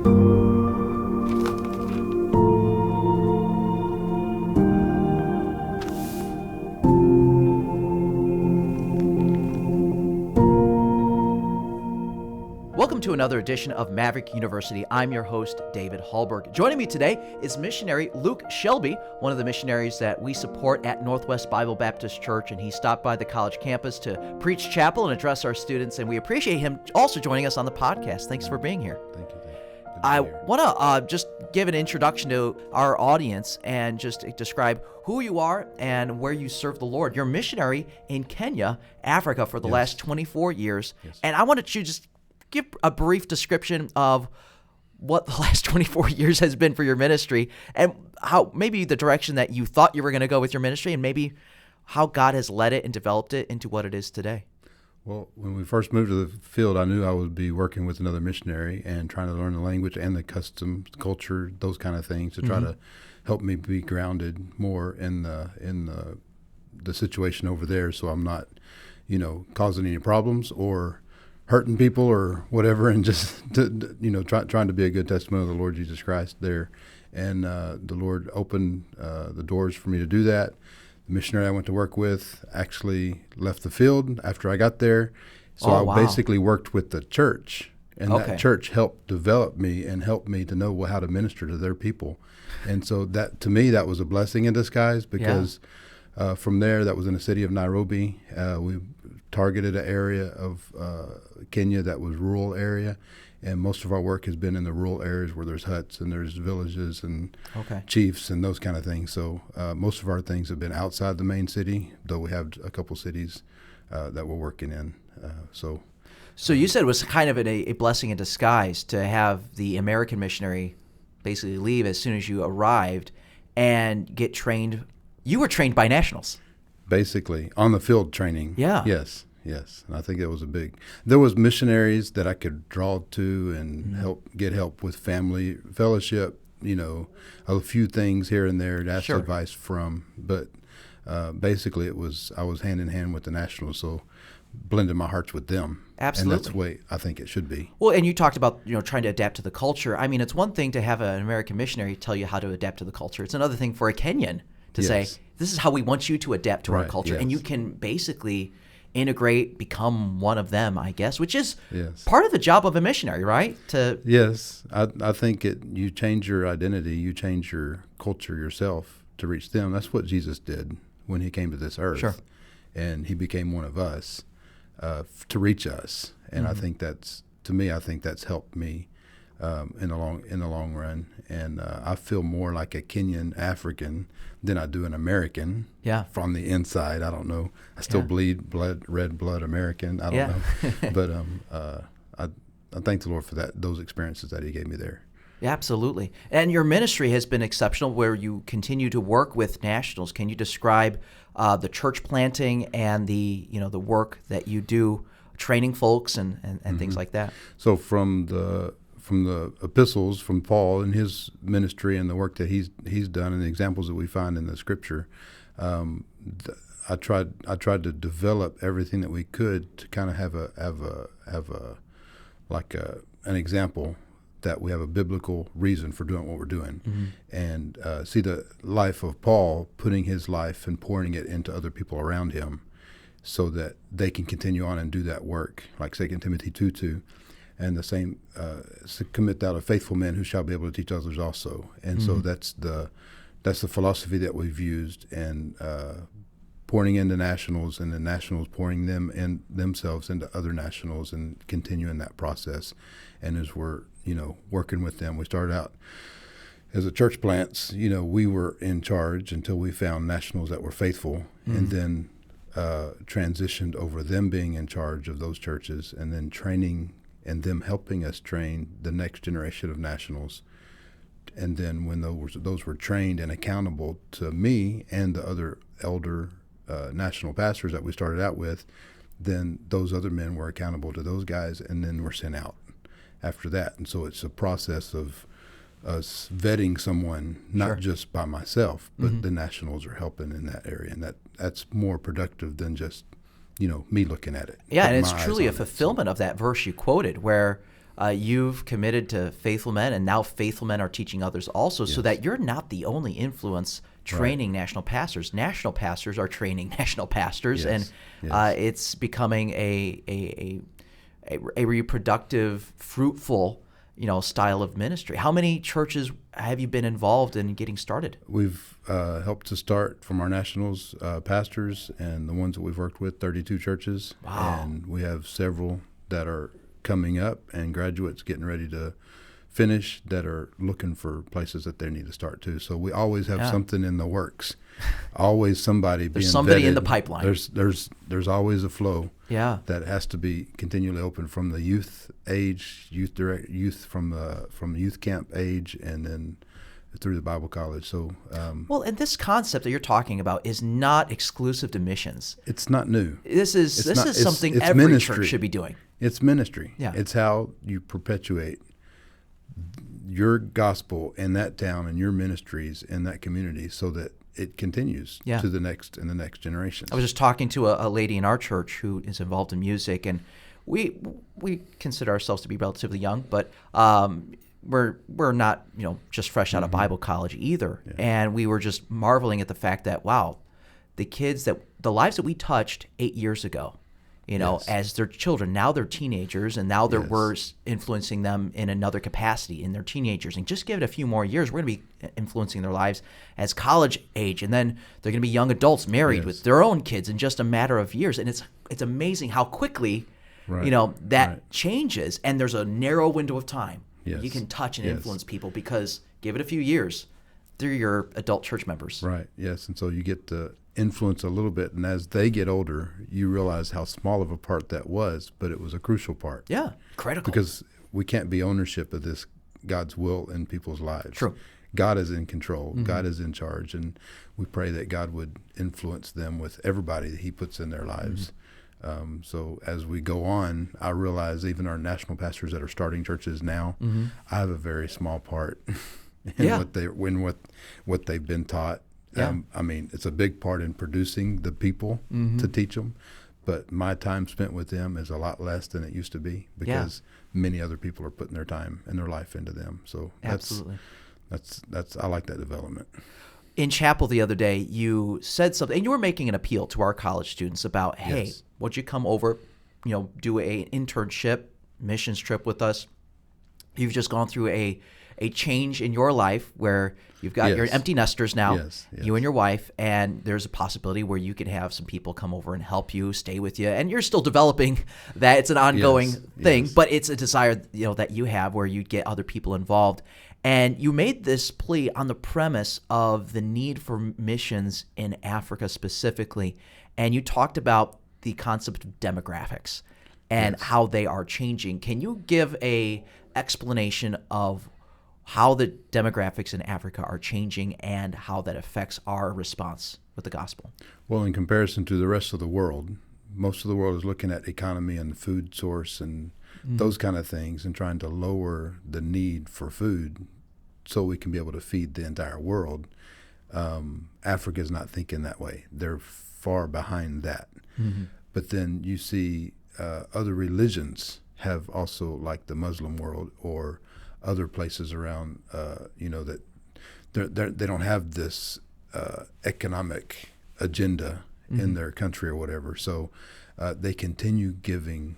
Welcome to another edition of Maverick University. I'm your host, David Hallberg. Joining me today is missionary Luke Shelby, one of the missionaries that we support at Northwest Bible Baptist Church, and he stopped by the college campus to preach chapel and address our students, and we appreciate him also joining us on the podcast. Thanks for being here. Thank you. I want to just give an introduction to our audience and just describe who you are and where you serve the Lord. You're a missionary in Kenya, Africa, for the last 24 years, and I wanted you to just give a brief description of what the last 24 years has been for your ministry and how maybe the direction that you thought you were going to go with your ministry and maybe how God has led it and developed it into what it is today. Well, when we first moved to the field, I knew I would be working with another missionary and trying to learn the language and the customs, culture, those kind of things to try to help me be grounded more in the situation over there, so I'm not, causing any problems or hurting people or whatever, and just trying to be a good testimony of the Lord Jesus Christ there. And the Lord opened the doors for me to do that. The missionary I went to work with actually left the field after I got there, so I basically worked with the church, and that church helped develop me and helped me to know how to minister to their people. And so that, to me, that was a blessing in disguise, because from there, that was in the city of Nairobi. We targeted an area of Kenya that was rural area, and most of our work has been in the rural areas where there's huts and there's villages and chiefs and those kind of things. So most of our things have been outside the main city, though we have a couple cities that we're working in. So you said it was kind of a blessing in disguise to have the American missionary basically leave as soon as you arrived and get trained. You were trained by nationals. Basically, on the field training. Yeah. Yes. And I think that was there was missionaries that I could draw to and get help with family fellowship, a few things here and there to ask advice from. But basically I was hand in hand with the nationals, so blended my hearts with them. Absolutely. And that's the way I think it should be. Well, and you talked about, trying to adapt to the culture. I mean, it's one thing to have an American missionary tell you how to adapt to the culture. It's another thing for a Kenyan to say, this is how we want you to adapt to our culture. And you can basically integrate, become one of them, I guess, which is part of the job of a missionary, right? Yes. I think you change your identity, you change your culture yourself to reach them. That's what Jesus did when he came to this earth. Sure. And he became one of us to reach us. And I think that's helped me in the long run. And I feel more like a Kenyan African than I do an American from the inside. I don't know. I still bleed red blood American. I don't know. But I thank the Lord for those experiences that he gave me there. Yeah, absolutely. And your ministry has been exceptional where you continue to work with nationals. Can you describe the church planting and the work that you do, training folks and things like that? So from the epistles from Paul and his ministry and the work that he's done and the examples that we find in the Scripture, I tried to develop everything that we could to kind of have an example that we have a biblical reason for doing what we're doing, and see the life of Paul putting his life and pouring it into other people around him, so that they can continue on and do that work, like 2 Timothy 2:2. And the same, commit thou to faithful men who shall be able to teach others also. And so that's the philosophy that we've used, and pouring into nationals, and the nationals pouring themselves into other nationals, and continuing that process. And as we're working with them, we started out as a church plants. We were in charge until we found nationals that were faithful, and then transitioned over them being in charge of those churches, and then training and them helping us train the next generation of nationals. And then when those were trained and accountable to me and the other elder national pastors that we started out with, then those other men were accountable to those guys, and then were sent out after that. And so it's a process of us vetting someone, not just by myself, but the nationals are helping in that area, and that's more productive than just me looking at it. Yeah, and it's truly a fulfillment of that verse you quoted, where you've committed to Faithful Men, and now Faithful Men are teaching others also, so that you're not the only influence training national pastors. National pastors are training national pastors, and it's becoming a reproductive, fruitful, style of ministry. How many churches have you been involved in getting started? We've helped to start from our nationals pastors, and the ones that we've worked with, 32 churches. Wow. And we have several that are coming up, and graduates getting ready to finish that are looking for places that they need to start to. So we always have something in the works. Always somebody being vetted. There's somebody in the pipeline. There's always a flow. Yeah. That has to be continually open from the youth age, youth from youth camp age, and then through the Bible college. So well, and this concept that you're talking about is not exclusive to missions. It's not new. This is something every ministry. church should be doing. It's ministry. Yeah. It's how you perpetuate your gospel in that town and your ministries in that community, so that it continues to the next generation. I was just talking to a lady in our church who is involved in music, and we consider ourselves to be relatively young, but we're not just fresh out of Bible college either. Yeah. And we were just marveling at the fact that the lives that we touched 8 years ago, as their children, now they're teenagers, and now we're influencing them in another capacity in their teenagers. And just give it a few more years, we're going to be influencing their lives as college age, and then they're going to be young adults married with their own kids in just a matter of years. And it's amazing how quickly that changes. And there's a narrow window of time you can touch and influence people, because give it a few years, they're your adult church members. Right. Yes. And so you get to influence a little bit, and as they get older, you realize how small of a part that was, but it was a crucial part. Yeah, critical. Because we can't be ownership of this God's will in people's lives. True. God is in control. Mm-hmm. God is in charge, and we pray that God would influence them with everybody that He puts in their lives. Mm-hmm. So as we go on, I realize even our national pastors that are starting churches now, I have a very small part in what they've been taught. Yeah. I mean, it's a big part in producing the people to teach them, but my time spent with them is a lot less than it used to be, because many other people are putting their time and their life into them. So that's I like that development. In chapel the other day, you said something, and you were making an appeal to our college students about, hey, would you come over, do an internship, missions trip with us? You've just gone through a change in your life where you've got your empty nesters now, you and your wife, and there's a possibility where you can have some people come over and help you, stay with you, and you're still developing that. It's an ongoing thing, but it's a desire that you have where you get other people involved. And you made this plea on the premise of the need for missions in Africa specifically, and you talked about the concept of demographics and how they are changing. Can you give a explanation of how the demographics in Africa are changing and how that affects our response with the gospel? Well, in comparison to the rest of the world, most of the world is looking at economy and food source and those kind of things, and trying to lower the need for food so we can be able to feed the entire world. Africa is not thinking that way. They're far behind that. But then you see other religions have also, like the Muslim world or other places around, that they don't have this economic agenda in their country or whatever. So they continue giving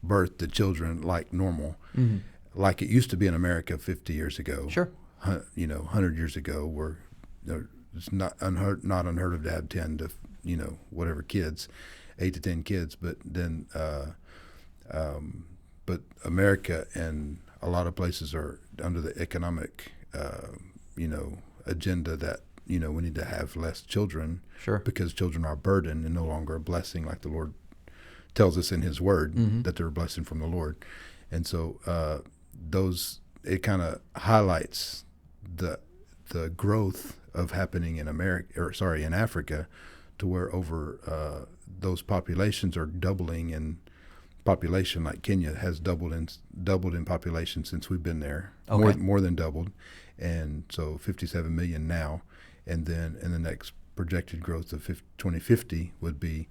birth to children like normal, like it used to be in America 50 years ago. Sure. 100 years ago, where it's not unheard of to have 10 to, whatever kids, 8 to 10 kids. But then, but America and a lot of places are under the economic, agenda that, we need to have less children. Sure. Because children are a burden and no longer a blessing, like the Lord tells us in His Word, that they're a blessing from the Lord. And so it kind of highlights the growth of happening in in Africa, to where over those populations are doubling in population. Like Kenya has doubled in population since we've been there, more than doubled, and so 57 million now. And then in the next projected growth of 2050 would be,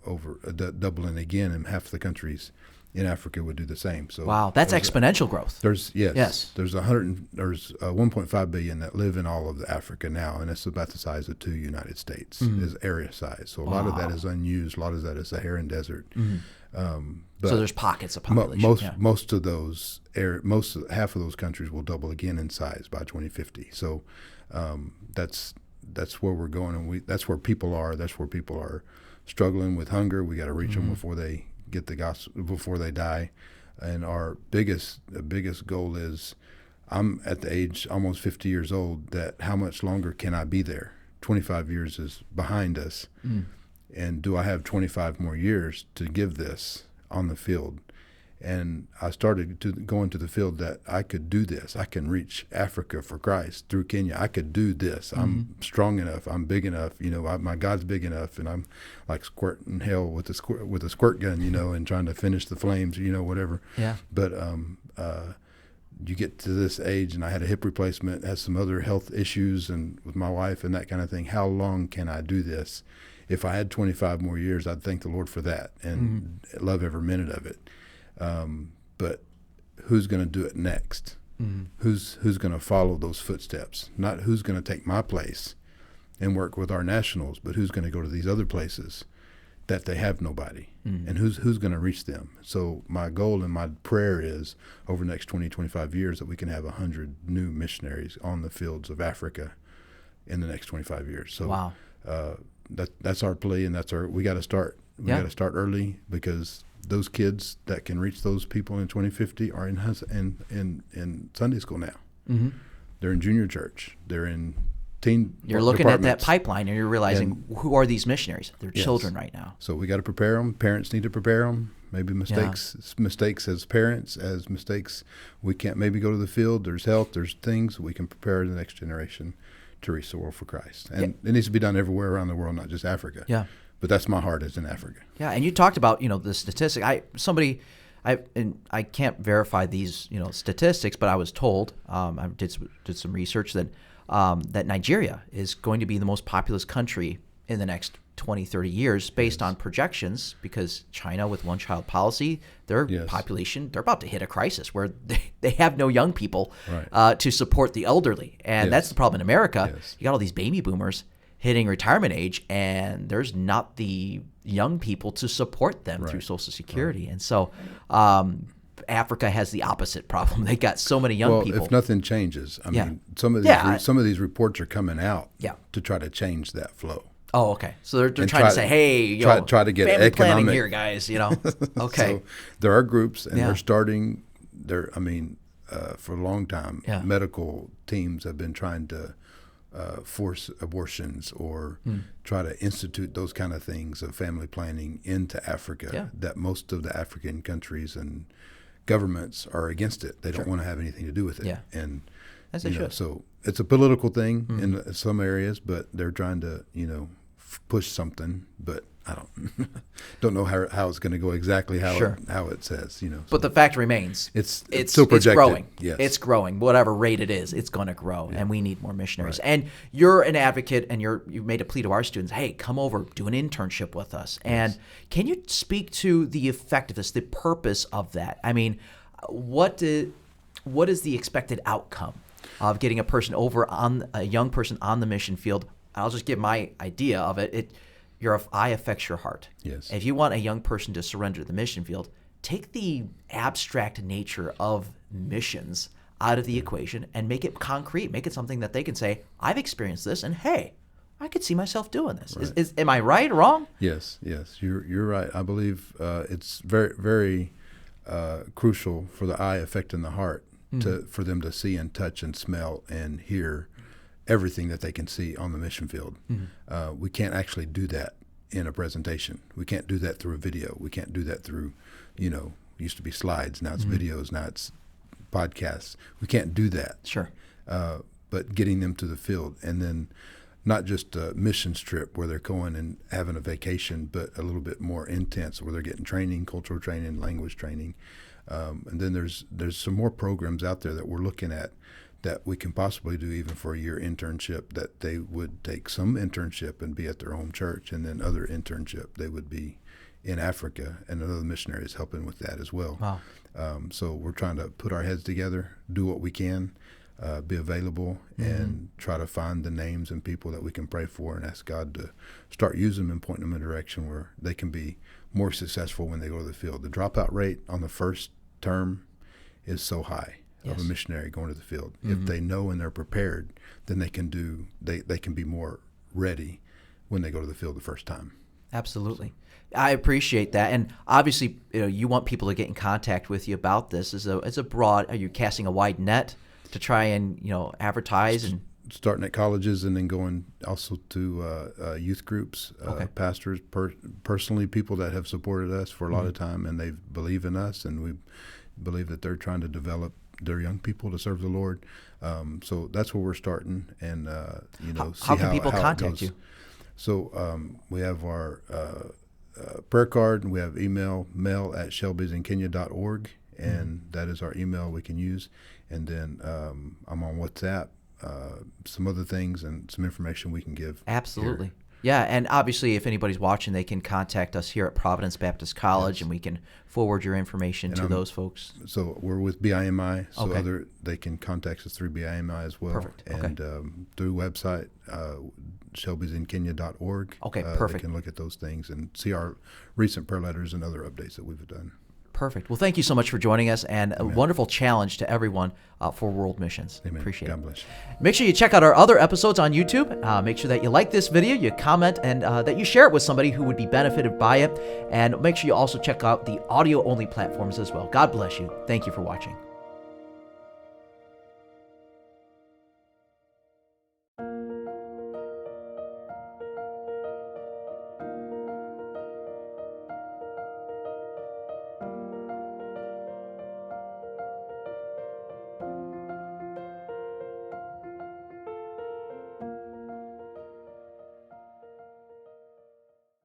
over doubling again in half the countries in Africa would do the same. So wow, that's exponential growth. There's Yes. there's 1.5 billion that live in all of Africa now, and it's about the size of 2 United States is area size. So a lot of that is unused. A lot of that is Saharan desert. But So there's pockets of population. most of those half of those countries will double again in size by 2050. So that's where we're going, and that's where people are. That's where people are struggling with hunger. We got to reach them before they get the gospel, before they die. And our biggest goal is, I'm at the age almost 50 years old, that how much longer can I be there? 25 years is behind us. And do I have 25 more years to give this on the field? And I started to go into the field that I could do this. I can reach Africa for Christ through Kenya. I could do this. I'm strong enough. I'm big enough. My God's big enough, and I'm like squirting hell with a squirt gun, and trying to finish the flames, whatever. Yeah. But you get to this age, and I had a hip replacement, had some other health issues, and with my wife and that kind of thing. How long can I do this? If I had 25 more years, I'd thank the Lord for that and love every minute of it. But who's going to do it next? Who's going to follow those footsteps? Not who's going to take my place and work with our nationals, but who's going to go to these other places that they have nobody, and who's going to reach them. So my goal and my prayer is, over the next 20, 25 years, that we can have 100 new missionaries on the fields of Africa in the next 25 years. So wow. That's our plea, and we got to start. We got to start early, because those kids that can reach those people in 2050 are in Sunday school now. They're in junior church. They're in teen. You're looking at that pipeline, and you're realizing, who are these missionaries? They're children right now. So we got to prepare them. Parents need to prepare them. Maybe mistakes as parents, as mistakes. We can't maybe go to the field. There's health. There's things we can prepare the next generation to reach the world for Christ. And it needs to be done everywhere around the world, not just Africa. Yeah. But that's my heart, is in Africa. Yeah, and you talked about, the statistic. I can't verify these, statistics, but I was told, I did some research that that Nigeria is going to be the most populous country in the next 20, 30 years based on projections, because China, with one-child policy, their population, they're about to hit a crisis where they have no young people to support the elderly. And that's the problem in America. You got all these baby boomers hitting retirement age, and there's not the young people to support them through Social Security. And so Africa has the opposite problem. They got so many young people. Well, if nothing changes, I mean, some of these reports are coming out to try to change that flow. Oh, okay. So they're trying to say, hey, try to get family economic planning here, guys. Okay. So there are groups, and they're starting. For a long time, medical teams have been trying to force abortions or try to institute those kind of things of family planning into Africa. That most of the African countries and governments are against it. They don't want to have anything to do with it. And as they should. So it's a political thing in some areas, but they're trying to push something. But I don't know how it's going to go exactly how it says. So. But the fact remains, it's still projected. It's growing. Yes. It's growing. Whatever rate it is, it's going to grow, and we need more missionaries. Right. And you're an advocate, and you've made a plea to our students. Hey, come over, do an internship with us. And can you speak to the effectiveness, the purpose of that? I mean, what is the expected outcome of getting a young person on the mission field? I'll just give my idea of it. Your eye affects your heart. Yes. If you want a young person to surrender to the mission field, take the abstract nature of missions out of the equation and make it concrete. Make it something that they can say, I've experienced this, and hey, I could see myself doing this. Right. Am I right or wrong? Yes. You're right. I believe it's very, very crucial for the eye affecting the heart for them to see and touch and smell and hear everything that they can see on the mission field. We can't actually do that in a presentation. We can't do that through a video. We can't do that through, it used to be slides, now it's videos, now it's podcasts. We can't do that. Sure. But getting them to the field, and then not just a missions trip where they're going and having a vacation, but a little bit more intense where they're getting training, cultural training, language training. And then there's some more programs out there that we're looking at that we can possibly do even for a year internship, that they would take some internship and be at their home church, and then other internship they would be in Africa, and another missionary is helping with that as well. Wow. So we're trying to put our heads together, do what we can, be available, and try to find the names and people that we can pray for and ask God to start using them and point them in a direction where they can be more successful when they go to the field. The dropout rate on the first term is so high of a missionary going to the field. If they know and they're prepared, then they can be more ready when they go to the field the first time. Absolutely. I appreciate that. And obviously, you want people to get in contact with you about this. Are you casting a wide net to try and, advertise? And starting at colleges and then going also to youth groups, pastors, personally, people that have supported us for a lot of time, and they believe in us, and we believe that they're trying to develop their young people to serve the Lord. So that's where we're starting, and how can people contact you? So we have our prayer card, and we have mail@shelbysinkenya.org, and that is our email we can use. And then I'm on WhatsApp, some other things, and some information we can give. Absolutely. Here. Yeah, and obviously, if anybody's watching, they can contact us here at Providence Baptist College, and we can forward your information to those folks. So we're with BIMI, so they can contact us through BIMI as well. Perfect. And through website, shelbysinkenya.org. Okay, perfect. They can look at those things and see our recent prayer letters and other updates that we've done. Perfect. Well, thank you so much for joining us, and a wonderful challenge to everyone for World Missions. Amen. Appreciate God it. bless you. Make sure you check out our other episodes on YouTube. Make sure that you like this video, you comment, and that you share it with somebody who would be benefited by it. And make sure you also check out the audio-only platforms as well. God bless you. Thank you for watching.